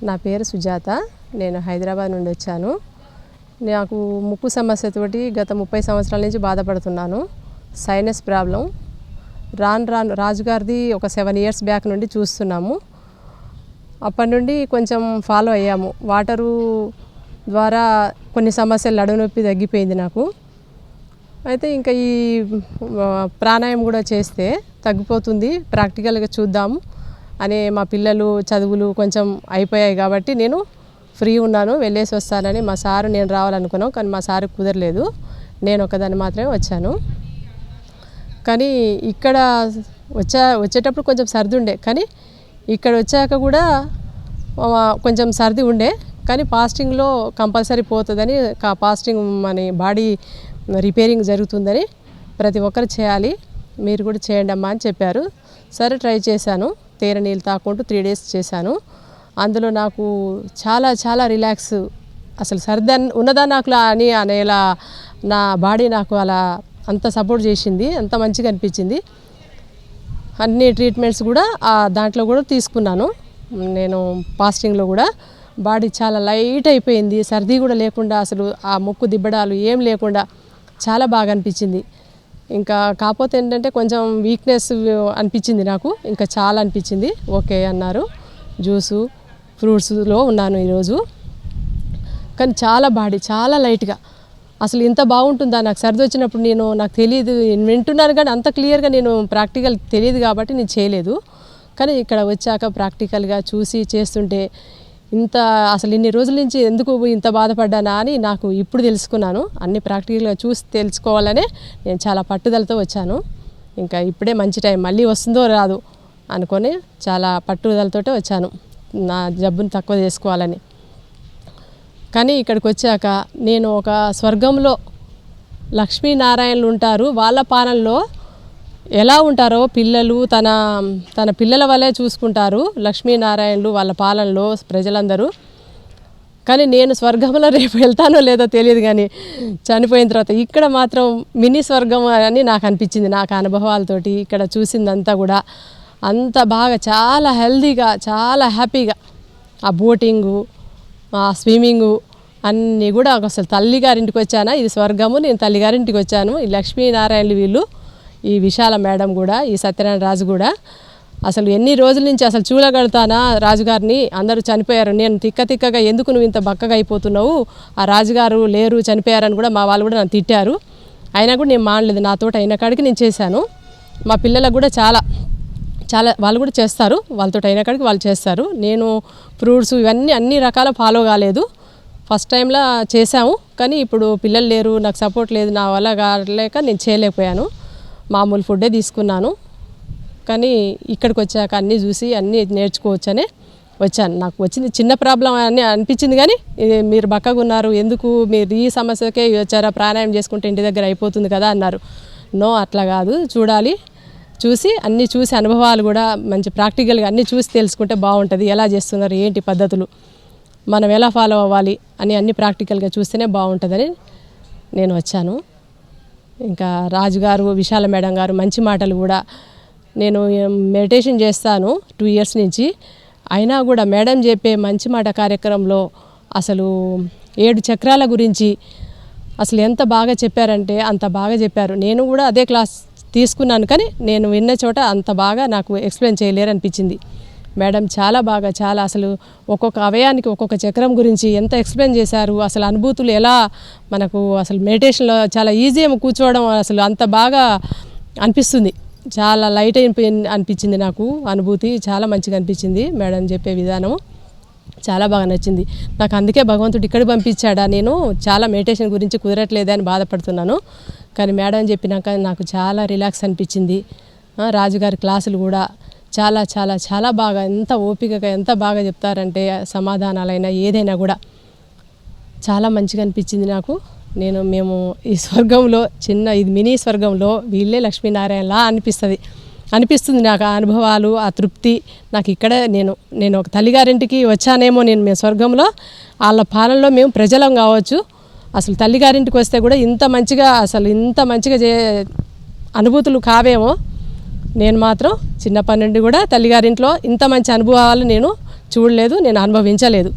నా పేరు సుజాత. నేను హైదరాబాద్ నుండి వచ్చాను. నాకు ముక్కు సమస్యతోటి గత 30 సంవత్సరాల నుంచి బాధపడుతున్నాను. Sinus problem. రాను రాజుగారిది ఒక 7 ఇయర్స్ బ్యాక్ నుండి చూస్తున్నాము. అప్పటి నుండి కొంచెం ఫాలో అయ్యాము. వాటరు ద్వారా కొన్ని సమస్యలు నడునొప్పి తగ్గిపోయింది నాకు. అయితే ఇంకా ఈ ప్రాణాయామం కూడా చేస్తే తగ్గిపోతుంది, ప్రాక్టికల్గా చూద్దాము అనే మా పిల్లలు చదువులు కొంచెం అయిపోయాయి కాబట్టి నేను ఫ్రీ ఉన్నాను, వెళ్ళేసి వస్తానని మా సారు నేను రావాలనుకున్నాం. కానీ మా సారు కుదరలేదు, నేను ఒకదాన్ని మాత్రమే వచ్చాను. కానీ ఇక్కడ వచ్చేటప్పుడు కొంచెం సర్ది ఉండే, కానీ ఇక్కడ వచ్చాక కూడా కొంచెం సర్ది ఉండే. కానీ ఫాస్టింగ్లో కంపల్సరీ పోతుందని, ఫాస్టింగ్ మన బాడీ రిపేరింగ్ జరుగుతుందని ప్రతి ఒక్కరు చేయాలి, మీరు కూడా చేయండి అమ్మా అని చెప్పారు. సరే ట్రై చేశాను. తేనె నీళ్ళు తాకుంటూ 3 డేస్ చేశాను. అందులో నాకు చాలా చాలా రిలాక్స్, అసలు సర్ది ఉన్నదా నాకు అని అనేలా నా బాడీ నాకు అలా అంత సపోర్ట్ చేసింది, అంత మంచిగా అనిపించింది. అన్ని ట్రీట్మెంట్స్ కూడా దాంట్లో కూడా తీసుకున్నాను నేను. ఫాస్టింగ్లో కూడా బాడీ చాలా లైట్ అయిపోయింది, సర్ది కూడా లేకుండా, అసలు ఆ ముక్కు దిబ్బడాలు ఏం లేకుండా చాలా బాగా అనిపించింది. ఇంకా కాకపోతే ఏంటంటే కొంచెం వీక్నెస్ అనిపించింది నాకు, ఇంకా చాలా అనిపించింది. ఓకే అన్నారు. జ్యూసు ఫ్రూట్స్లో ఉన్నాను ఈరోజు. కానీ చాలా బాడీ చాలా లైట్గా, అసలు ఇంత బాగుంటుందా, నాకు సర్ది వచ్చినప్పుడు నాకు తెలియదు, వింటున్నాను కానీ అంత క్లియర్గా నేను ప్రాక్టికల్ తెలియదు కాబట్టి నేను చేయలేదు. కానీ ఇక్కడ వచ్చాక ప్రాక్టికల్గా చూసి చేస్తుంటే అసలు ఇన్ని రోజుల నుంచి ఎందుకు ఇంత బాధపడ్డానా అని నాకు ఇప్పుడు తెలుసుకున్నాను. అన్ని ప్రాక్టికల్గా చూసి తెలుసుకోవాలనే నేను చాలా పట్టుదలతో వచ్చాను. ఇంకా ఇప్పుడే మంచి టైం, మళ్ళీ వస్తుందో రాదు అనుకొని చాలా పట్టుదలతో వచ్చాను నా జబ్బును తక్కువ చేసుకోవాలని. కానీ ఇక్కడికి వచ్చాక నేను ఒక స్వర్గంలో లక్ష్మీనారాయణలు ఉంటారు, వాళ్ళ పాలనలో ఎలా ఉంటారో పిల్లలు తన పిల్లల వల్లే చూసుకుంటారు లక్ష్మీనారాయణలు వాళ్ళ పాలనలో ప్రజలందరూ. కానీ నేను స్వర్గంలో రేపు వెళ్తానో లేదో తెలియదు, కానీ చనిపోయిన తర్వాత ఇక్కడ మాత్రం మినీ స్వర్గం అని నాకు అనిపించింది. నాకు అనుభవాలతోటి ఇక్కడ చూసిందంతా కూడా అంత బాగా, చాలా హెల్తీగా, చాలా హ్యాపీగా, ఆ బోటింగు, ఆ స్విమ్మింగు అన్నీ కూడా అసలు తల్లిగారింటికి వచ్చానా, ఇది స్వర్గము, నేను తల్లిగారింటికి వచ్చాను. ఈ లక్ష్మీనారాయణలు వీళ్ళు, ఈ విశాల మేడం కూడా, ఈ సత్యనారాయణ రాజు కూడా, అసలు ఎన్ని రోజుల నుంచి అసలు చూడగలుగుతానా రాజుగారిని, అందరూ చనిపోయారు, నేను తిక్కగా ఎందుకు నువ్వు ఇంత బక్కగా అయిపోతున్నావు, ఆ రాజుగారు లేరు చనిపోయారని కూడా మా వాళ్ళు కూడా నన్ను తిట్టారు. అయినా కూడా నేను మానలేదు, నాతోటి అయిన కాడికి నేను చేశాను. మా పిల్లలకు కూడా చాలా వాళ్ళు కూడా చేస్తారు, వాళ్ళతో అయిన కాడికి వాళ్ళు చేస్తారు. నేను ఫ్రూట్స్ ఇవన్నీ అన్ని రకాల ఫాలో కాలేదు, ఫస్ట్ టైంలో చేశాము. కానీ ఇప్పుడు పిల్లలు లేరు, నాకు సపోర్ట్ లేదు, నా వల్ల కాలేక నేను చేయలేకపోయాను. మామూలు ఫుడ్డే తీసుకున్నాను. కానీ ఇక్కడికి వచ్చాక అన్నీ చూసి అన్నీ నేర్చుకోవచ్చనే వచ్చాను. నాకు వచ్చింది చిన్న ప్రాబ్లం అని అనిపించింది, కానీ మీరు బక్కగా ఉన్నారు, ఎందుకు మీరు ఈ సమస్యకే వచ్చారా, ప్రాణాయామం చేసుకుంటే ఇంటి దగ్గర అయిపోతుంది కదా అన్నారు. నో, అట్లా కాదు, చూడాలి, అన్నీ చూసి అనుభవాలు కూడా మంచి ప్రాక్టికల్గా అన్నీ చూసి తెలుసుకుంటే బాగుంటుంది. ఎలా చేస్తున్నారు, ఏంటి పద్ధతులు, మనం ఎలా ఫాలో అవ్వాలి అని అన్నీ ప్రాక్టికల్గా చూస్తేనే బాగుంటుందని నేను వచ్చాను. ఇంకా రాజుగారు, విశాల మేడం గారు మంచి మాటలు కూడా, నేను మెడిటేషన్ చేస్తాను 2 ఇయర్స్ నుంచి, అయినా కూడా మేడం చెప్పే మంచి మాట కార్యక్రమంలో అసలు 7 చక్రాల గురించి అసలు ఎంత బాగా చెప్పారంటే అంత బాగా చెప్పారు. నేను కూడా అదే క్లాస్ తీసుకున్నాను, కానీ నేను విన్న చోట అంత బాగా నాకు ఎక్స్ప్లెయిన్ చేయలేరు అనిపించింది. మేడం చాలా బాగా, చాలా అసలు ఒక్కొక్క అవయానికి ఒక్కొక్క చక్రం గురించి ఎంత ఎక్స్ప్లెయిన్ చేశారు. అసలు అనుభూతులు ఎలా మనకు అసలు మెడిటేషన్లో చాలా ఈజీ కూర్చోవడం, అసలు అంత బాగా అనిపిస్తుంది. చాలా లైట్ అనిపించింది నాకు, అనుభూతి చాలా మంచిగా అనిపించింది. మేడం చెప్పే విధానం చాలా బాగా నచ్చింది నాకు. అందుకే భగవంతుడు ఇక్కడికి పంపించాడా, నేను చాలా మెడిటేషన్ గురించి కుదరట్లేదని బాధపడుతున్నాను. కానీ మేడం చెప్పినాక నాకు చాలా రిలాక్స్ అనిపించింది. రాజుగారి క్లాసులు కూడా చాలా చాలా చాలా బాగా, ఎంత ఓపికగా ఎంత బాగా చెప్తారంటే సమాధానాలైనా ఏదైనా కూడా చాలా మంచిగా అనిపించింది నాకు. మేము ఈ స్వర్గంలో ఇది మినీ స్వర్గంలో వీళ్ళే లక్ష్మీనారాయణలా అనిపిస్తుంది నాకు. ఆ అనుభవాలు, ఆ తృప్తి నాకు ఇక్కడ నేను ఒక తల్లిగారింటికి వచ్చానేమో, మేము స్వర్గంలో వాళ్ళ పాలనలో మేము ప్రజలం కావచ్చు. అసలు తల్లిగారింటికి వస్తే కూడా ఇంత మంచిగా అనుభూతులు కావేమో. నేను మాత్రం చిన్నప్పటి నుండి కూడా తల్లిగారింట్లో ఇంత మంచి అనుభవాలు నేను చూడలేదు, నేను అనుభవించలేదు.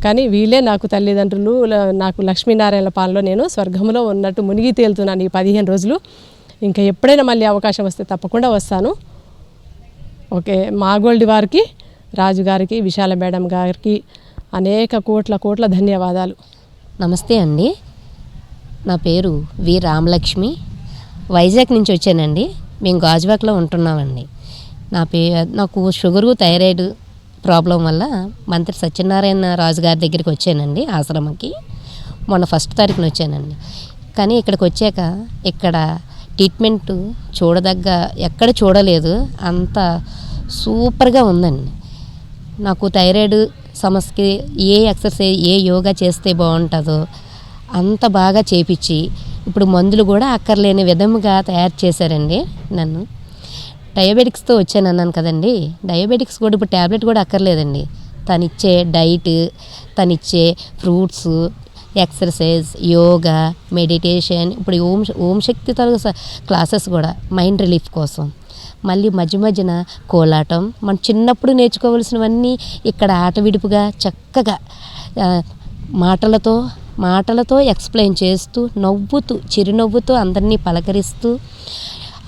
కానీ వీళ్ళే నాకు తల్లిదండ్రులు. నాకు లక్ష్మీనారాయణ పాలనలో నేను స్వర్గంలో ఉన్నట్టు మునిగి తేలుతున్నాను ఈ 15 రోజులు. ఇంకా ఎప్పుడైనా మళ్ళీ అవకాశం వస్తే తప్పకుండా వస్తాను. ఓకే, మాగోల్డ్ వారికి, రాజుగారికి, విశాల మేడం గారికి అనేక కోట్ల ధన్యవాదాలు. నమస్తే అండి, నా పేరు వి రామలక్ష్మి. వైజాగ్ నుంచి వచ్చానండి. మేము గాజువాకలో ఉంటున్నామండి. నాకు షుగరు, థైరాయిడ్ ప్రాబ్లం వల్ల మంత్రి సత్యనారాయణ రాజు గారి దగ్గరికి వచ్చానండి, ఆశ్రమంకి. మొన్న 1 తారీఖున వచ్చానండి. కానీ ఇక్కడికి వచ్చాక ఇక్కడ ట్రీట్మెంట్ చూడదగ్గ ఎక్కడ చూడలేదు, అంత సూపర్గా ఉందండి. నాకు థైరాయిడ్ సమస్యకి ఏ ఎక్సర్సైజ్, ఏ యోగా చేస్తే బాగుంటుందో అంత బాగా చేపించి ఇప్పుడు మందులు కూడా అక్కర్లేని విధముగా తయారు చేశారండి నన్ను. డయాబెటిక్స్తో వచ్చాను అన్నాను కదండి, డయాబెటిక్స్ కూడా ఇప్పుడు ట్యాబ్లెట్ కూడా అక్కర్లేదండి. తనిచ్చే డైట్, తనిచ్చే ఫ్రూట్స్, ఎక్సర్సైజ్, యోగా, మెడిటేషన్, ఇప్పుడు ఓం శక్తి క్లాసెస్ కూడా మైండ్ రిలీఫ్ కోసం. మళ్ళీ మధ్యన కోలాటం, మనం చిన్నప్పుడు నేర్చుకోవాల్సినవన్నీ ఇక్కడ ఆట విడుపుగా చక్కగా మాటలతో ఎక్స్ప్లెయిన్ చేస్తూ, నవ్వుతూ, చిరునవ్వుతో అందరినీ పలకరిస్తూ,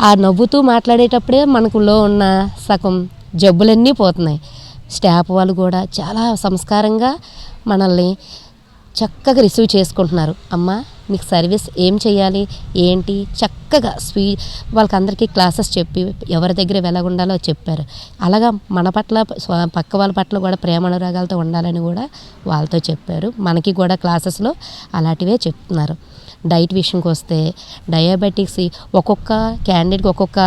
ఆ నవ్వుతూ మాట్లాడేటప్పుడే మనకులో ఉన్న సగం జబ్బులన్నీ పోతున్నాయి. స్టాఫ్ వాళ్ళు కూడా చాలా సంస్కారంగా మనల్ని చక్కగా రిసీవ్ చేసుకుంటున్నారు. అమ్మ నీకు సర్వీస్ ఏం చేయాలి ఏంటి చక్కగా వాళ్ళకి అందరికీ క్లాసెస్ చెప్పి ఎవరి దగ్గర ఎలా ఉండాలో చెప్పారు. అలాగా మన పట్ల, పక్క వాళ్ళ పట్ల కూడా ప్రేమానురాగాలతో ఉండాలని కూడా వాళ్ళతో చెప్పారు. మనకి కూడా క్లాసెస్లో అలాంటివే చెప్తున్నారు. డైట్ విషయంకి వస్తే డయాబెటిక్స్ ఒక్కొక్క క్యాండిడేట్కి ఒక్కొక్క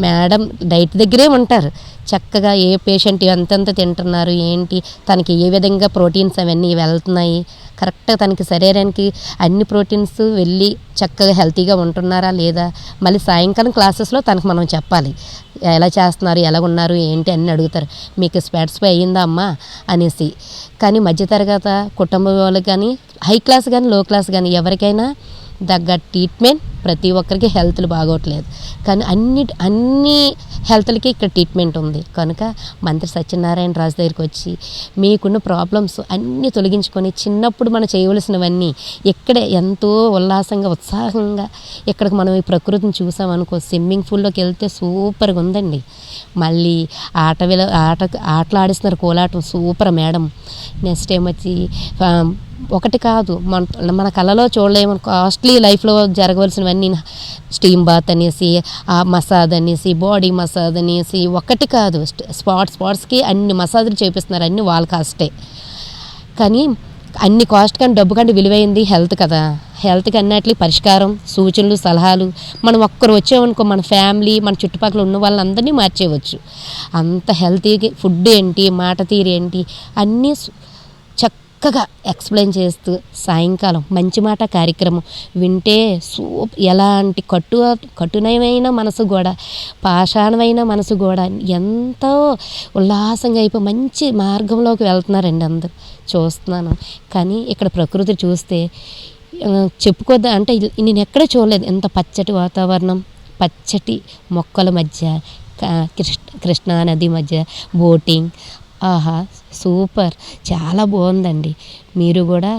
మేడం డైట్ దగ్గరే ఉంటారు. చక్కగా ఏ పేషెంట్ ఎంతెంత తింటున్నారు ఏంటి, తనకి ఏ విధంగా ప్రోటీన్స్ అవన్నీ వెళ్తున్నాయి, కరెక్ట్గా తనకి శరీరానికి అన్ని ప్రోటీన్స్ వెళ్ళి చక్కగా హెల్తీగా ఉంటున్నారా లేదా. మళ్ళీ సాయంకాలం క్లాసెస్లో తనకు మనం చెప్పాలి ఎలా చేస్తున్నారు, ఎలా ఉన్నారు ఏంటి అన్నీ అడుగుతారు. మీకు స్పాట్స్పై అయ్యిందా అమ్మా అనేసి. కానీ మధ్యతరగతి కుటుంబం వాళ్ళకి కానీ, హై క్లాస్ కానీ, లో క్లాస్ కానీ ఎవరికైనా దగ్గర ట్రీట్మెంట్. ప్రతి ఒక్కరికి హెల్త్లు బాగోట్లేదు, కానీ అన్ని హెల్త్లకి ఇక్కడ ట్రీట్మెంట్ ఉంది. కనుక మంత్రి సత్యనారాయణ రాజు దగ్గరికి వచ్చి మీకున్న ప్రాబ్లమ్స్ అన్నీ తొలగించుకొని చిన్నప్పుడు మనం చేయవలసినవన్నీ ఇక్కడే ఎంతో ఉల్లాసంగా, ఉత్సాహంగా ఇక్కడికి మనం ఈ ప్రకృతిని చూసామనుకో, స్విమ్మింగ్ పూల్లోకి వెళ్తే సూపర్గా ఉందండి. మళ్ళీ ఆటలు ఆడిస్తున్నారు, కోలాటం సూపర్ మేడం. నెక్స్ట్ టైం వచ్చి ఒకటి కాదు, మన కళలో చూడలేము, కాస్ట్లీ లైఫ్లో జరగవలసినవన్నీ స్టీమ్ బాత్ అనేసి, ఆ మసాజ్ అనేసి, బాడీ మసాజ్ అనేసి, ఒకటి కాదు స్పాట్స్కి అన్ని మసాజులు చేపిస్తున్నారు. అన్నీ వాళ్ళ కాస్టే. కానీ అన్ని కాస్ట్ కానీ డబ్బు కంటే విలువైంది హెల్త్ కదా. హెల్త్కి అన్నిటికీ పరిష్కారం, సూచనలు, సలహాలు. మనం ఒక్కరు వచ్చామనుకో మన ఫ్యామిలీ, మన చుట్టుపక్కల ఉన్న వాళ్ళందరినీ మార్చేయవచ్చు. అంత హెల్తీగా ఫుడ్ ఏంటి, మాట తీరు ఏంటి అన్నీ చక్కగా ఎక్స్ప్లెయిన్ చేస్తూ సాయంకాలం మంచి మాట కార్యక్రమం వింటే ఎలాంటి కఠినమైన మనసు కూడా, పాషాణమైన మనసు కూడా ఎంతో ఉల్లాసంగా అయిపోయి మంచి మార్గంలోకి వెళ్తున్నారండి అందరూ చూస్తున్నాను. కానీ ఇక్కడ ప్రకృతి చూస్తే చెప్పుకోద్దా అంటే నేను ఎక్కడ చూడలేదు. ఎంత పచ్చటి వాతావరణం, పచ్చటి మొక్కల మధ్య, కృష్ణా నది మధ్య బోటింగ్, ఆహా సూపర్, చాలా బాగుందండి. మీరు కూడా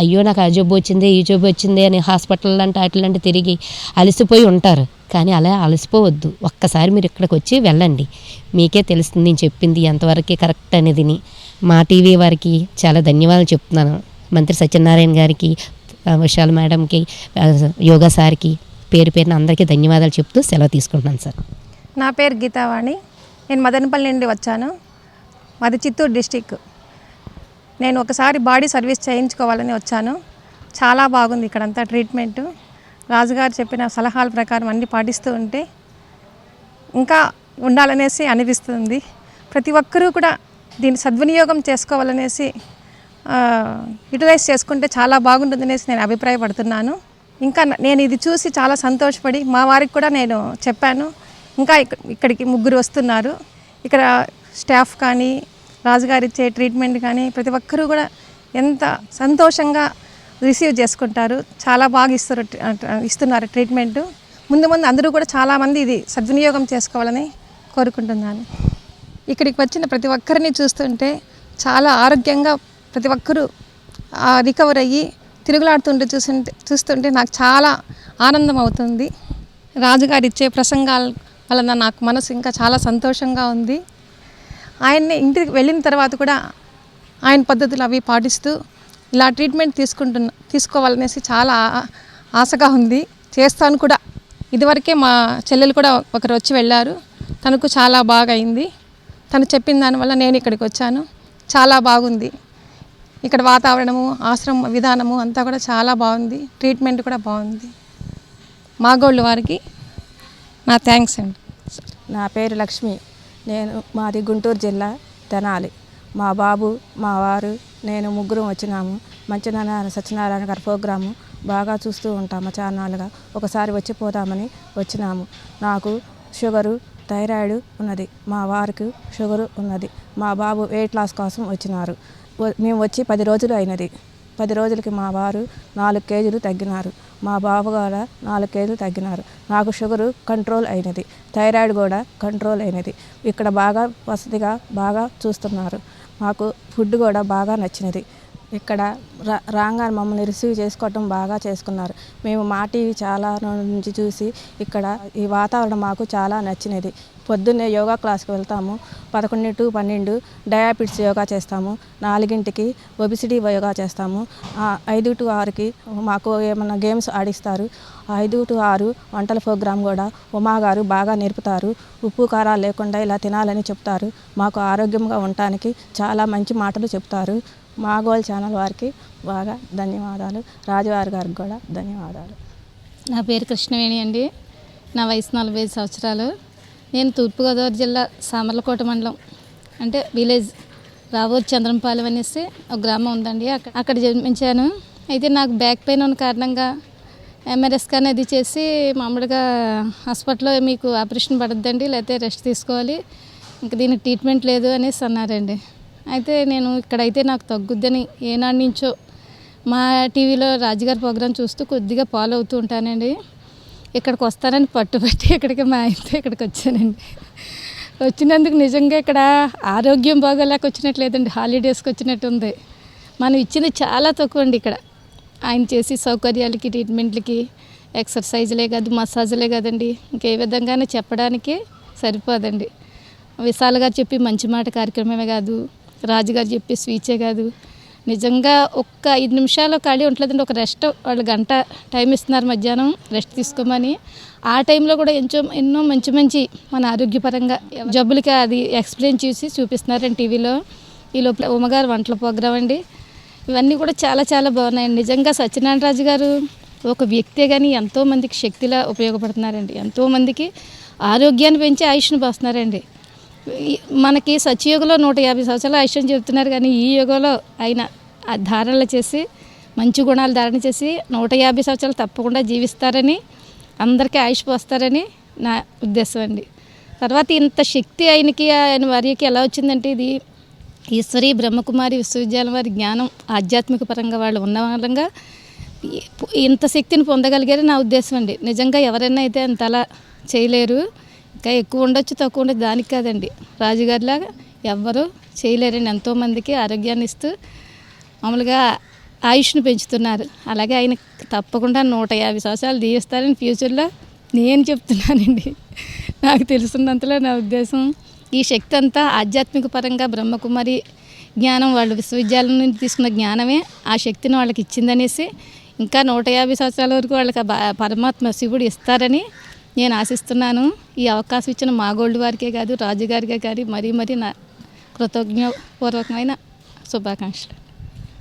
అయ్యో నాకు ఆ జబ్బు వచ్చింది, ఈ జబ్బు వచ్చింది అని హాస్పిటల్ అంటే అట్లాంటి తిరిగి అలసిపోయి ఉంటారు. కానీ అలా అలసిపోవద్దు, ఒక్కసారి మీరు ఇక్కడికి వచ్చి వెళ్ళండి, మీకే తెలుస్తుంది నేను చెప్పింది ఎంతవరకు కరెక్ట్ అనేదిని. మా టీవీ వారికి చాలా ధన్యవాదాలు చెప్తున్నాను. మంత్రి సత్యనారాయణ గారికి, విశాల్ మేడంకి, యోగా సార్కి పేరున అందరికీ ధన్యవాదాలు చెప్తూ సెలవు తీసుకుంటున్నాను సార్. నా పేరు గీతావాణి. నేను మదనపల్లి నుండి వచ్చాను. మాది చిత్తూరు డిస్టిక్. నేను ఒకసారి బాడీ సర్వీస్ చేయించుకోవాలని వచ్చాను. చాలా బాగుంది ఇక్కడంతా ట్రీట్మెంటు. రాజుగారు చెప్పిన సలహాల ప్రకారం అన్నీ పాటిస్తూ ఉంటే ఇంకా ఉండాలనేసి అనిపిస్తుంది. ప్రతి ఒక్కరూ కూడా దీన్ని సద్వినియోగం చేసుకోవాలనేసి, యూటిలైజ్ చేసుకుంటే చాలా బాగుంటుందనేసి నేను అభిప్రాయపడుతున్నాను. ఇంకా నేను ఇది చూసి చాలా సంతోషపడి మా వారికి కూడా నేను చెప్పాను. ఇంకా ఇక్కడికి 3 వస్తున్నారు. ఇక్కడ స్టాఫ్ కానీ, రాజుగారు ఇచ్చే ట్రీట్మెంట్ కానీ ప్రతి ఒక్కరూ కూడా ఎంత సంతోషంగా రిసీవ్ చేసుకుంటారు. చాలా బాగా ఇస్తున్నారు ట్రీట్మెంటు. ముందు అందరూ కూడా చాలామంది ఇది సద్వినియోగం చేసుకోవాలని కోరుకుంటున్నాను. ఇక్కడికి వచ్చిన ప్రతి ఒక్కరిని చూస్తుంటే చాలా ఆరోగ్యంగా ప్రతి ఒక్కరూ రికవర్ అయ్యి తిరుగులాడుతుంటే చూస్తుంటే నాకు చాలా ఆనందం అవుతుంది. రాజుగారు ఇచ్చే ప్రసంగాల వలన నాకు మనసు ఇంకా చాలా సంతోషంగా ఉంది. ఆయన్ని ఇంటికి వెళ్ళిన తర్వాత కూడా ఆయన పద్ధతులు అవి పాటిస్తూ ఇలా ట్రీట్మెంట్ తీసుకోవాలనేసి చాలా ఆశగా ఉంది. చేస్తాను కూడా. ఇదివరకే మా చెల్లెలు కూడా ఒకరు వచ్చి వెళ్ళారు. తనకు చాలా బాగా అయింది. తను చెప్పిన దానివల్ల నేను ఇక్కడికి వచ్చాను. చాలా బాగుంది. ఇక్కడ వాతావరణము, ఆశ్రమ విధానము అంతా కూడా చాలా బాగుంది. ట్రీట్మెంట్ కూడా బాగుంది. మాగోళ్ళు వారికి నా థ్యాంక్స్ అండి. నా పేరు లక్ష్మి. మాది గుంటూరు జిల్లా తెనాలి. మా బాబు, మా వారు, నేను ముగ్గురం వచ్చినాము. మంచినారాయణ సత్యనారాయణ గారి ప్రోగ్రాము బాగా చూస్తూ ఉంటాము ఛానల్గా. ఒకసారి వచ్చిపోదామని వచ్చినాము. నాకు షుగరు, థైరాయిడ్ ఉన్నది. మా వారికి షుగరు ఉన్నది. మా బాబు వెయిట్ లాస్ కోసం వచ్చినారు. మేము వచ్చి 10 రోజులు అయినది. 10 రోజులకి మా వారు 4 కేజీలు తగ్గినారు. మా బాబు కూడా 4 కేజీలు తగ్గినారు. నాకు షుగరు కంట్రోల్ అయినది. థైరాయిడ్ కూడా కంట్రోల్ అయినది. ఇక్కడ బాగా వసతిగా బాగా చూస్తున్నారు. మాకు ఫుడ్ కూడా బాగా నచ్చినది. ఇక్కడ రాగానే మమ్మల్ని రిసీవ్ చేసుకోవటం బాగా చేసుకున్నారు. మేము మా టీవీ చాలా నుంచి చూసి ఇక్కడ ఈ వాతావరణం మాకు చాలా నచ్చినది. పొద్దున్నే యోగా క్లాస్కి వెళ్తాము. 11 to 12 డయాబెటిస్ యోగా చేస్తాము. 4కి ఒబిసిటీ యోగా చేస్తాము. 5 to 6కి మాకు ఏమన్నా గేమ్స్ ఆడిస్తారు. 5 to 6 వంటల ప్రోగ్రాం కూడా ఉమా గారు బాగా నేర్పుతారు. ఉప్పు కారాలు లేకుండా ఇలా తినాలని చెప్తారు. మాకు ఆరోగ్యంగా ఉండటానికి చాలా మంచి మాటలు చెప్తారు. మా గోల్ ఛానల్ వారికి బాగా ధన్యవాదాలు. రాజువారి గారికి కూడా ధన్యవాదాలు. నా పేరు కృష్ణవేణి అండి. నా వయసు 45 సంవత్సరాలు. నేను తూర్పుగోదావరి జిల్లా సామర్లకోట మండలం అంటే విలేజ్ రావూరు చంద్రంపాలెం అనేసి ఒక గ్రామం ఉందండి. అక్కడ జన్మించాను. అయితే నాకు బ్యాక్ పెయిన్ ఉన్న కారణంగా ఎంఆర్ఐ స్కాన్ అది చేసి మామూలుగా హాస్పిటల్లో మీకు ఆపరేషన్ పడద్దండి, లేకపోతే రెస్ట్ తీసుకోవాలి, ఇంకా దీనికి ట్రీట్మెంట్ లేదు అనేసి అన్నారండి. అయితే నేను ఇక్కడైతే నాకు తగ్గుద్దని ఏనాడు నుంచో మా టీవీలో రాజుగారి ప్రోగ్రాం చూస్తూ కొద్దిగా ఫాలో అవుతూ ఉంటానండి. ఇక్కడికి వస్తానని పట్టుబట్టి ఇక్కడికి మా ఆయనతో ఇక్కడికి వచ్చానండి. వచ్చినందుకు నిజంగా ఇక్కడ ఆరోగ్యం బాగోలేక వచ్చినట్లేదండి, హాలిడేస్కి వచ్చినట్టు ఉంది. మనం ఇచ్చింది చాలా తక్కువ అండి. ఇక్కడ ఆయన చేసి సౌకర్యాలకి, ట్రీట్మెంట్లకి, ఎక్సర్సైజ్లే కాదు, మసాజ్లే కాదండి, ఇంకే విధంగానే చెప్పడానికి సరిపోదండి. విశాల్ గారు చెప్పి మంచి మాట కార్యక్రమమే కాదు, రాజుగారు చెప్పి స్పీచే కాదు, నిజంగా ఒక్క 5 నిమిషాలు ఖాళీ ఉంటలేదండి. ఒక రెస్ట్ వాళ్ళు గంట టైం ఇస్తున్నారు మధ్యాహ్నం రెస్ట్ తీసుకోమని. ఆ టైంలో కూడా ఎన్నో మంచి మన ఆరోగ్యపరంగా జబ్బులకి అది ఎక్స్ప్లెయిన్ చేసి చూపిస్తున్నారండి టీవీలో. ఈ లోపల ఉమ్మగారు వంటల ప్రోగ్రాం అండి. ఇవన్నీ కూడా చాలా చాలా బాగున్నాయండి. నిజంగా సత్యనారాయణ రాజు గారు ఒక వ్యక్తే కానీ ఎంతోమందికి శక్తిలా ఉపయోగపడుతున్నారండి. ఎంతోమందికి ఆరోగ్యాన్ని పెంచి ఆయుష్ను పోస్తున్నారండి. మనకి సత్యయుగంలో 150 సంవత్సరాల ఆయుష్యం చెబుతున్నారు, కానీ ఈ యుగంలో ఆయన ధారణలు చేసి మంచి గుణాలు ధారణ చేసి 150 సంవత్సరాలు తప్పకుండా జీవిస్తారని, అందరికీ ఆయుష్ పోస్తారని నా ఉద్దేశం అండి. తర్వాత ఇంత శక్తి ఆయన వారికి ఎలా వచ్చిందంటే, ఇది ఈశ్వరి బ్రహ్మకుమారి విశ్వవిద్యాలయం వారి జ్ఞానం ఆధ్యాత్మిక పరంగా వాళ్ళు ఉన్న వాళ్ళంగా ఇంత శక్తిని పొందగలిగారు నా ఉద్దేశం అండి. నిజంగా ఎవరైనా అయితే అంత అలా చేయలేరు. ఇంకా ఎక్కువ ఉండొచ్చు, తక్కువ ఉండొచ్చు, దానికి కాదండి. రాజుగారిలాగా ఎవ్వరూ చేయలేరండి. ఎంతోమందికి ఆరోగ్యాన్ని ఇస్తూ మామూలుగా ఆయుష్ను పెంచుతున్నారు. అలాగే ఆయన తప్పకుండా 150 సంవత్సరాలు జీవిస్తారని ఫ్యూచర్లో నేను చెప్తున్నానండి. నాకు తెలుసున్నంతలో నా ఉద్దేశం ఈ శక్తి అంతా ఆధ్యాత్మిక పరంగా బ్రహ్మకుమారి జ్ఞానం వాళ్ళు విశ్వవిద్యాలయం నుంచి తీసుకున్న జ్ఞానమే ఆ శక్తిని వాళ్ళకి ఇచ్చిందనేసి, ఇంకా 150 సంవత్సరాల వరకు వాళ్ళకి పరమాత్మ శివుడు ఇస్తారని నేను ఆశిస్తున్నాను. ఈ అవకాశం ఇచ్చిన మా గోల్డ్ వారికే కాదు, రాజుగారికే కానీ మరీ నా కృతజ్ఞపూర్వకమైన శుభాకాంక్షలు.